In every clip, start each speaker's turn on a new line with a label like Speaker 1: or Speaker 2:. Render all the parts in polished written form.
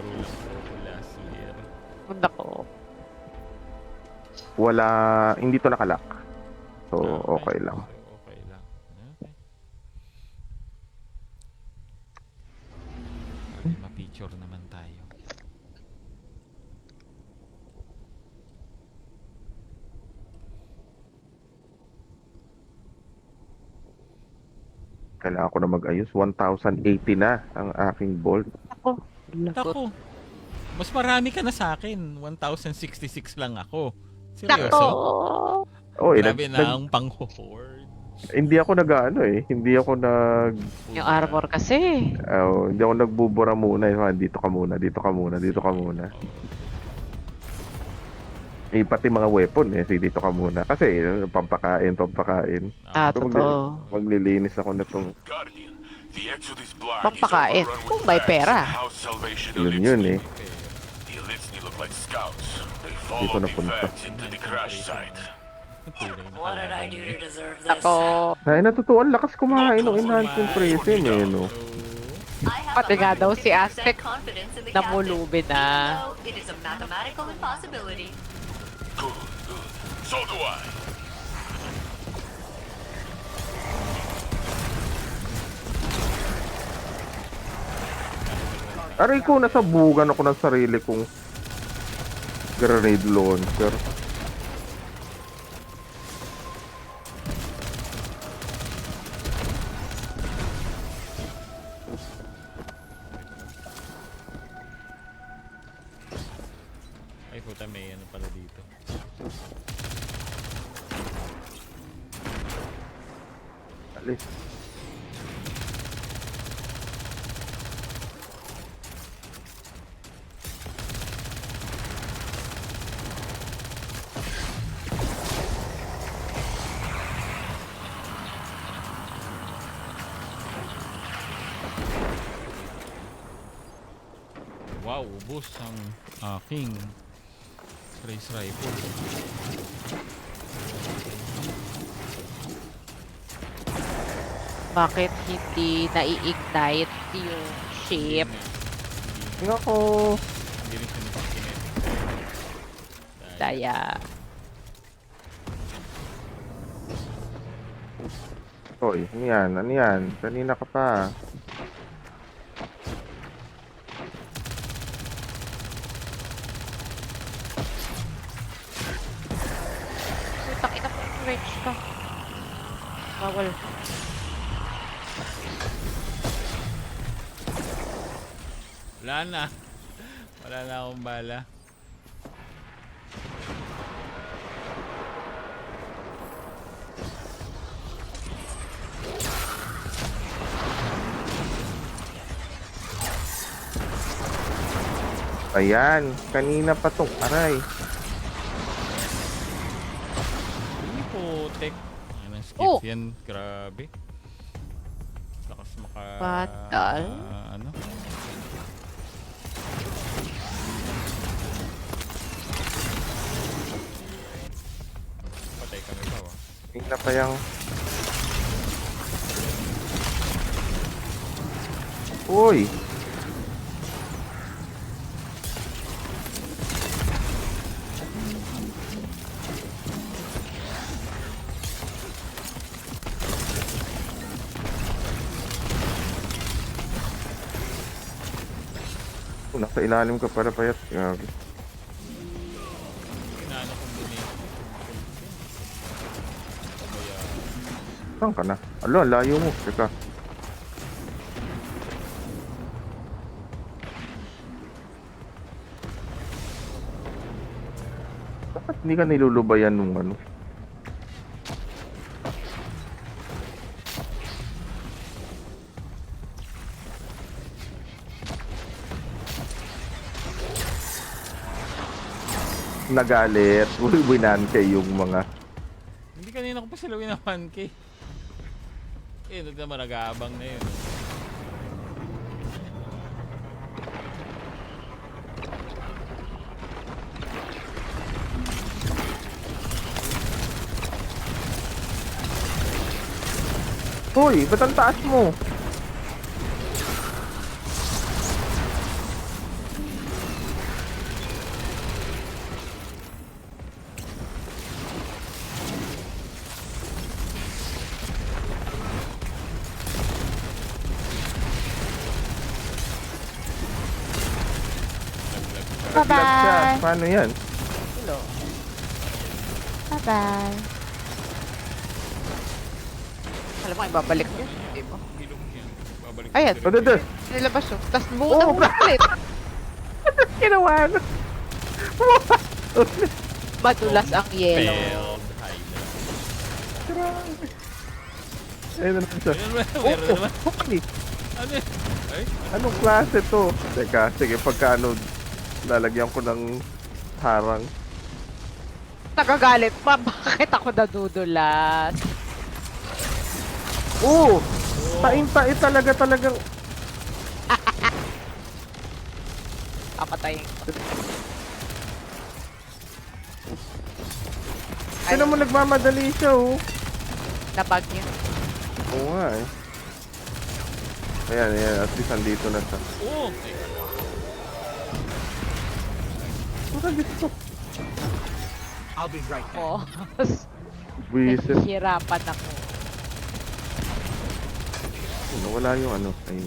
Speaker 1: naglaro lang ako last year.
Speaker 2: Punta ko.
Speaker 3: Wala, hindi to nakalock. So,
Speaker 1: Okay.
Speaker 3: okay lang.
Speaker 1: So, okay lang. Okay. Para ma-picture naman tayo.
Speaker 3: Kailangan ko na mag-ayos. 1,080 na ang aking bolt.
Speaker 2: Ako. Lagot.
Speaker 1: Ako, mas marami ka na sa akin. 1,066 lang ako.
Speaker 2: Nako.
Speaker 1: Seryoso?
Speaker 3: Oh,
Speaker 1: Grabe na ang pang-hoard.
Speaker 3: hindi ako nag-ano eh. Hindi ako nag...
Speaker 2: Yung armor kasi.
Speaker 3: hindi ako nagbubura muna. Dito ka muna, dito ka muna, dito ka muna. Eh, pati mga weapon eh. Sige, dito ka muna. Kasi pampakain.
Speaker 2: Totoo.
Speaker 3: Maglilinis ako na itong...
Speaker 2: Pampakain. Kung may pera.
Speaker 3: Yun eh. Dito na punta.
Speaker 4: What did I do to deserve this?
Speaker 2: Ako.
Speaker 3: Ay, natutuwa. Lakas kumain ng enhancing presim eh, no?
Speaker 2: Pati nga daw si Aztec
Speaker 4: confidence in the
Speaker 2: namulubi na.
Speaker 4: captain. It is a mathematical impossibility.
Speaker 5: So do I.
Speaker 3: Aray ko, nasabugan ako ng sarili kong grenade launcher.
Speaker 1: Ay puta, may ano pala dito.
Speaker 3: Alis.
Speaker 1: Wow, ubos ang aking race rifle.
Speaker 2: Bakit hindi nai-ignite yung ship?
Speaker 3: Nga ko.
Speaker 1: Hindi rin siya nagsikinet.
Speaker 2: Daya.
Speaker 3: Hoy, ano yan? Ano yan? Kanina ka pa.
Speaker 2: Putang ina mo, range ka. Bawal.
Speaker 1: Wala na. Wala na akong bala.
Speaker 3: Ayan, kanina pa tong aray.
Speaker 1: Hindi po, tek. Yan ang skip
Speaker 2: Oh!
Speaker 1: yan. Grabe. Lakas
Speaker 2: Batal?
Speaker 1: ano? Patay kami pa, oh.
Speaker 3: Kanina pa yung... Uy! Nasa ilalim ka para payat. Grabe.
Speaker 1: Inaano kong donate.
Speaker 3: Saan ka na? Alo, layo mo. Teka. Bakit hindi ka nilulubayan nung ano? Nagalit. Winante yung mga...
Speaker 1: Hindi kanina ko pa sila winapan kay. Eh, naman nag-aabang na yun.
Speaker 3: Hoy, ba't ang taas mo? Naglag siya.
Speaker 2: Bye-bye.
Speaker 3: Paano yan?
Speaker 2: Hello. Bye-bye. Alam mo, ibabalik niya. Di ba?
Speaker 1: Ilong yan. Babalik.
Speaker 2: Ayan.
Speaker 3: O, doon.
Speaker 2: Nilabas yun. Tapos
Speaker 3: Oh,
Speaker 2: buo na ulit.
Speaker 3: Ginawa na.
Speaker 2: Madulas ang yellow.
Speaker 1: Failed hideout.
Speaker 3: Grabe. Ayun na naman siya.
Speaker 1: Meron na naman.
Speaker 3: Holy.
Speaker 1: Ano yun? Ay,
Speaker 3: Anong klase to? Teka, sige, pagka ano, lalagyan ko ng harang.
Speaker 2: Nagagalit pa. Bakit ako nadudulas?
Speaker 3: Oo! Tain-tain talagang.
Speaker 2: Papatayin ko.
Speaker 3: Sino mo nagmamadali siya, oh?
Speaker 2: Nabag niya.
Speaker 3: Oo nga, eh. Ayan, at least andito na siya.
Speaker 1: oh!
Speaker 3: Parang gusto.
Speaker 6: I'll be right back.
Speaker 2: Oh.
Speaker 3: Buisit.
Speaker 2: Nahihirapan ako.
Speaker 3: Wala yung ano. Ayun.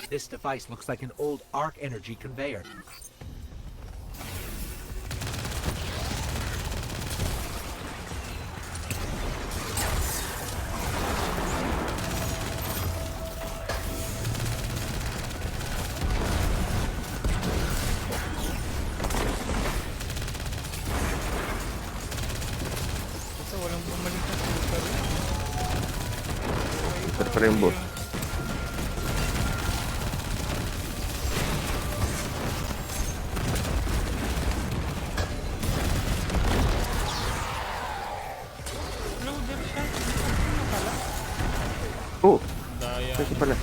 Speaker 6: This device looks like an old arc energy conveyor.
Speaker 1: Ito, walang bumalik na super.
Speaker 3: Ito pa rin, boss.
Speaker 1: Loader siya.
Speaker 3: Oh,
Speaker 1: Daya.
Speaker 3: ito pala.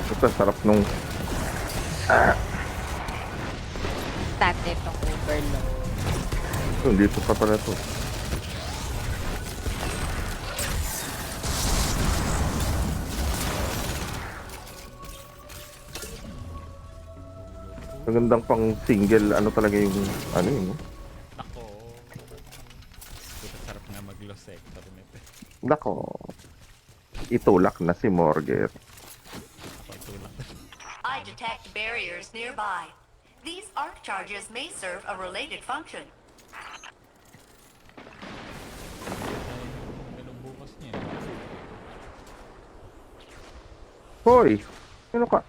Speaker 3: Ito, sarap nung...
Speaker 2: Stand nitong overload.
Speaker 3: Dito pa pala to. Magandang pang single, ano talaga yung... Ano yun?
Speaker 1: Ako. Ito, sarap nga mag-low sector nito.
Speaker 3: Nako. Itulak na si Morger.
Speaker 1: Pagtulak.
Speaker 4: I detect barriers nearby. These arc charges may serve a related function.
Speaker 1: Ganun bukas niya.
Speaker 3: Hoy! Ano ka?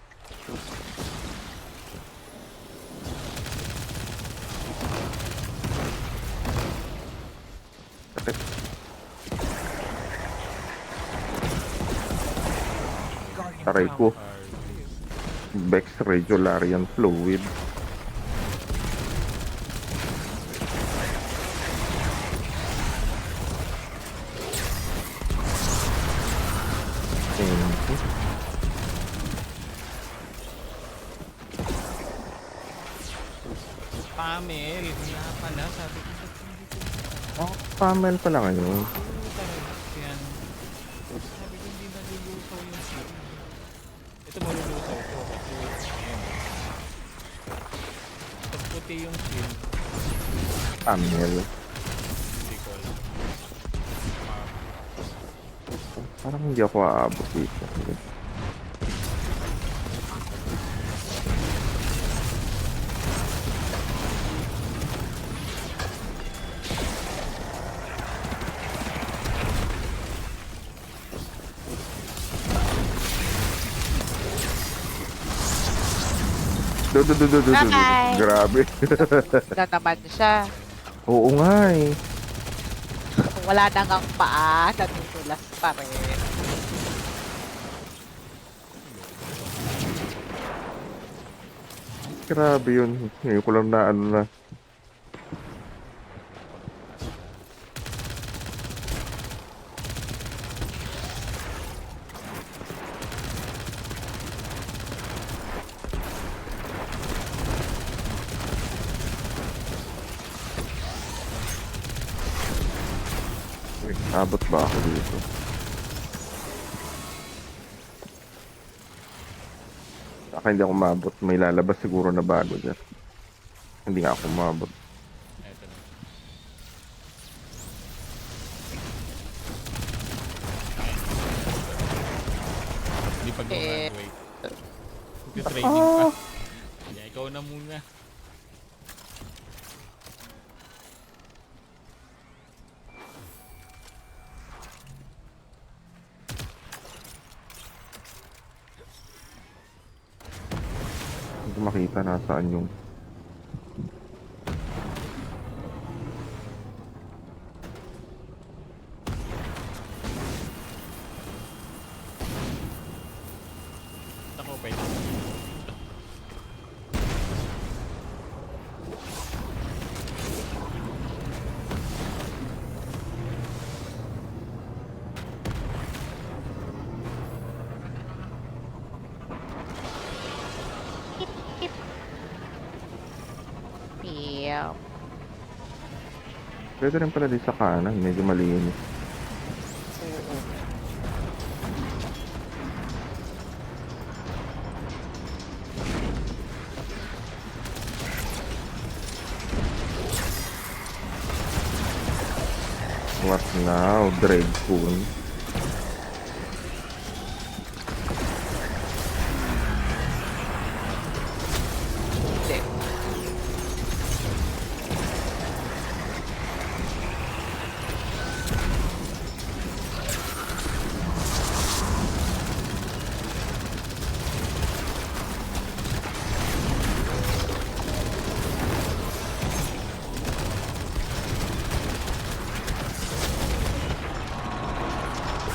Speaker 3: Sakit.
Speaker 6: Guardian
Speaker 3: Aray
Speaker 6: found
Speaker 3: ko.
Speaker 1: Argus.
Speaker 3: Bex Regularian Fluid.
Speaker 1: Pamel. Wala pala. Sabi ko ba't hindi ko.
Speaker 3: Oh, pamel pala kayo.
Speaker 1: Oo, talaga. Yan. Sabi ko hindi nalulusaw yung ship. Ito malulusaw ito kasi ayan. Pag puti yung shield,
Speaker 3: Pamel.
Speaker 1: hindi ko alam.
Speaker 3: Parang hindi ako aabot dito.
Speaker 2: Bye-bye.
Speaker 3: Grabe.
Speaker 2: Na naman siya.
Speaker 3: Oo nga eh.
Speaker 2: Wala na ngang paa. Natutulas pa rin.
Speaker 3: Grabe yun. Ngayon ko lang na ano na. Wait, abot ba ako dito? Saka hindi ako mabot. May lalabas siguro na bago dyan. Hindi nga ako mabot.
Speaker 1: Eto na. Hindi pa graduate. Training pa. Kaya ikaw na muna.
Speaker 3: Hindi ko makita nasaan yung...
Speaker 1: Ako pa ito.
Speaker 2: Yeah.
Speaker 3: Pwede rin pala din sa kanan. Medyo malinis.
Speaker 2: Oo.
Speaker 3: What now? Dreadpool.
Speaker 2: Hindi.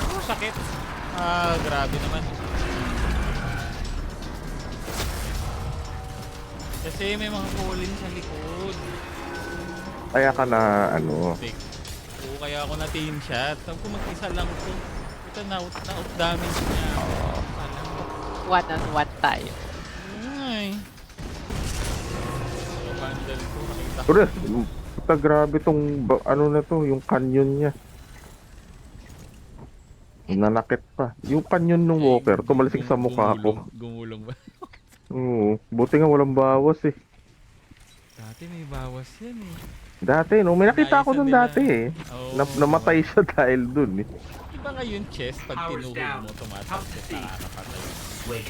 Speaker 1: Oh, sakit. Ah, grabe naman. Kasi may mga falling sa likod.
Speaker 3: Kaya ka na ano...
Speaker 1: Fake. Oo, kaya ako na team shot. Sabi ko mag-isa lang to. Ito na-out damage niya. Alam mo.
Speaker 2: One-on-one tayo.
Speaker 1: Ay. So, bundle ko. Nakita ko.
Speaker 3: Pero, puta grabe tong... ano na to, yung canyon niya. Nanakit pa. Yung canyon ng walker, tumalsik sa mukha ko.
Speaker 1: Gumulong ba?
Speaker 3: Oo. Buti nga walang bawas eh.
Speaker 1: Dati may bawas yan eh.
Speaker 3: Dati, no? May nakita ako
Speaker 1: Naisa
Speaker 3: dun
Speaker 1: nila.
Speaker 3: dati eh.
Speaker 1: Oo.
Speaker 3: Namatay siya dahil dun eh.
Speaker 1: Iba nga yung chest pag
Speaker 6: Powers
Speaker 1: tinuhog
Speaker 6: down.
Speaker 1: mo, tumatakbo,
Speaker 6: Top to sea.
Speaker 1: nakakapatay.
Speaker 6: Wait,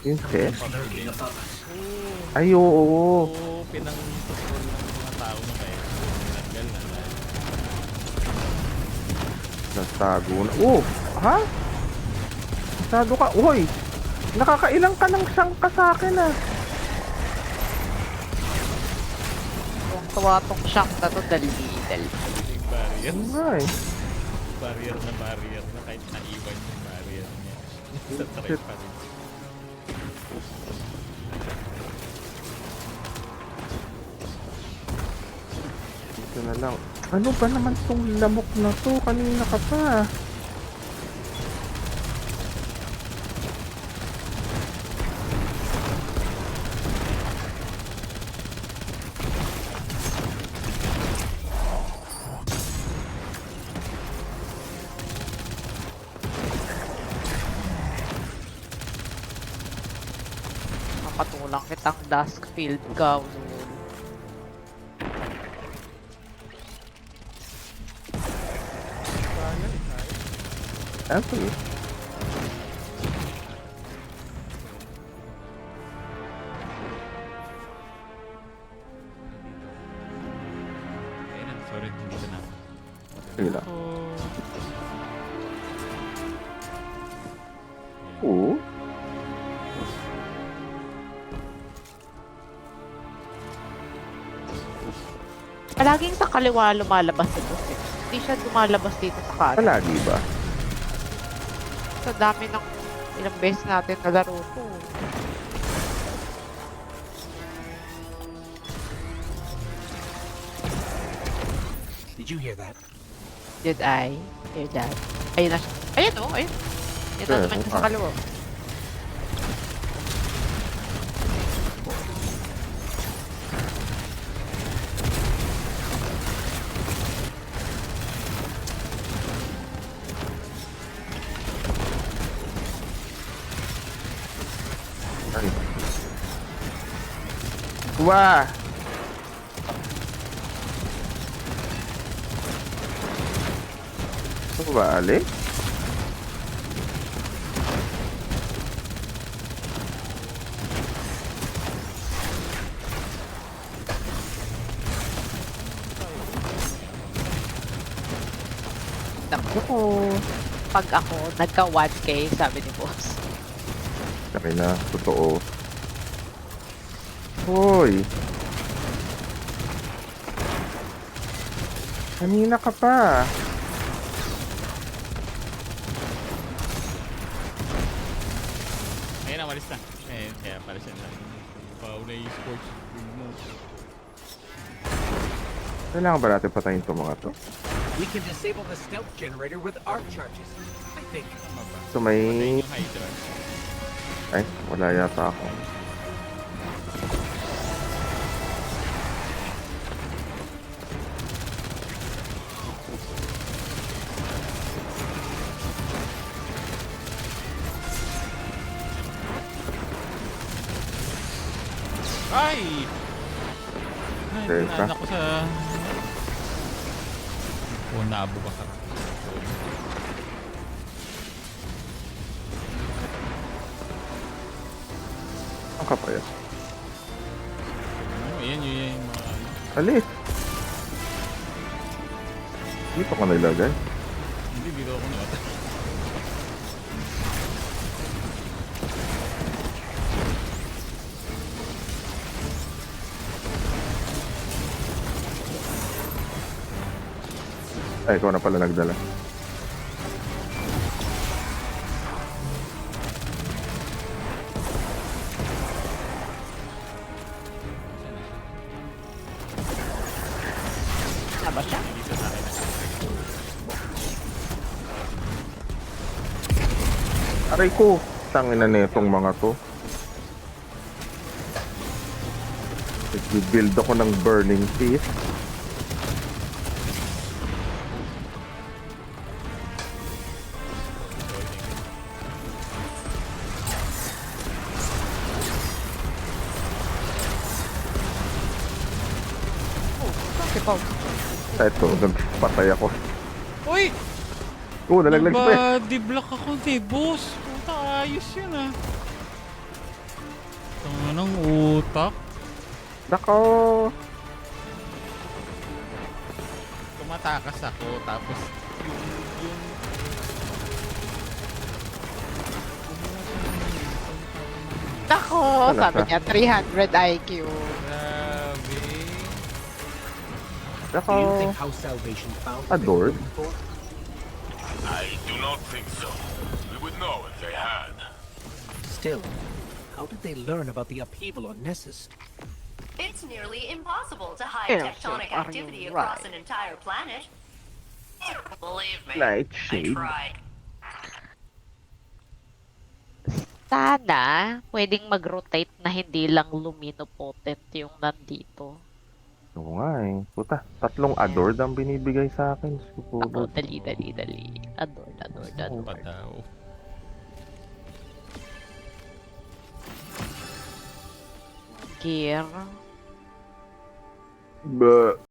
Speaker 3: Yung chest.
Speaker 6: lurking above us.
Speaker 1: Oo.
Speaker 3: Ay, oo.
Speaker 1: Oo, pinang-tutol ng mga tao na kayo. Tinanggal na lang.
Speaker 3: Nagtago na. Oh! Ha? Nagtago ka. Uy! Nakakailang ka ng sangka sa akin ah.
Speaker 2: Kung tuwa tong siyang na to, dali-dali.
Speaker 1: Yung barrier.
Speaker 3: Ano nga eh.
Speaker 1: Barrier na kahit naiwan yung barrier niya. Sa try pa rin.
Speaker 3: Dito na lang. Ano ba naman tong lamok na to? Kanina ka pa.
Speaker 2: lang kitang Duskfield Gown.
Speaker 3: Actually,
Speaker 1: Ayun na, sorry, hindi ko na.
Speaker 3: sige lang.
Speaker 1: Oh.
Speaker 3: Oo.
Speaker 2: Palaging sa kaliwa lumalabas ito. Hindi siya lumalabas dito sa kanan.
Speaker 3: Palagi ba?
Speaker 2: Sa dami ng ilang beses natin nalaro to.
Speaker 6: Did you hear that?
Speaker 2: Did I hear that? Ayun na siya. Ayun oh, ayun. Yun na naman siya sa kaliwa.
Speaker 3: Ay. Wah! Ano ba, Ali?
Speaker 2: Naku. Pag ako, nagka 1K, sabi ni boss.
Speaker 3: Kami na, totoo. Hoy! Kanina ka pa.
Speaker 1: Ayun na, malis na. Eh, kaya pala siya na. Paulay sports remote.
Speaker 3: Kailangan ba natin patayin itong mga to?
Speaker 6: We can disable the stealth generator with arc charges. I think.
Speaker 1: Tama ba?
Speaker 3: So may...
Speaker 1: Patayin yung Hydra.
Speaker 3: Ay, wala yata ako.
Speaker 1: Ay! Ay,
Speaker 3: Okay,
Speaker 1: dinaan ako sa... Oh, naabo ka ka.
Speaker 3: Ang kapaya.
Speaker 1: Oh, yan yung mga... ano.
Speaker 3: Alis! Dito ka nilagay.
Speaker 1: Hindi, dito ako nakata.
Speaker 3: Ay, ikaw na pala nagdala.
Speaker 2: Na ba siya?
Speaker 1: Hindi sa akin.
Speaker 3: Aray ko! Tangina na itong mga to. Nag-build ako ng burning fist.
Speaker 2: Si Pao.
Speaker 3: Ito, nagpatay ako.
Speaker 1: Uy!
Speaker 3: Nalaglag pa eh.
Speaker 1: Body block ako, di boss. Puta, ayos yun ah. Tanga ng utak.
Speaker 3: Nako!
Speaker 1: Tumatakas ako, tapos yung
Speaker 2: Nako,
Speaker 3: Wala
Speaker 2: sabi
Speaker 3: siya.
Speaker 2: niya 300 IQ.
Speaker 1: grabe.
Speaker 3: Nako!
Speaker 6: Do you think House Salvation found what they were
Speaker 3: Adored.
Speaker 6: looking for?
Speaker 5: I do not think so. We would know if they had.
Speaker 6: Still, how did they learn about the upheaval on Nessus?
Speaker 4: It's nearly impossible to hide
Speaker 2: Yes,
Speaker 4: tectonic
Speaker 2: are you
Speaker 4: activity across
Speaker 2: right?
Speaker 4: an entire planet. Believe me, I
Speaker 3: Nightshade.
Speaker 4: tried.
Speaker 2: Sana, pwedeng mag-rotate na hindi lang luminopotent yung nandito.
Speaker 3: Oo nga eh. Puta, 3 adored ang binibigay sa akin.
Speaker 2: Ako,
Speaker 3: Siguro.
Speaker 2: dali. Adored.
Speaker 1: Pa daw.
Speaker 2: Gear.
Speaker 3: Ba.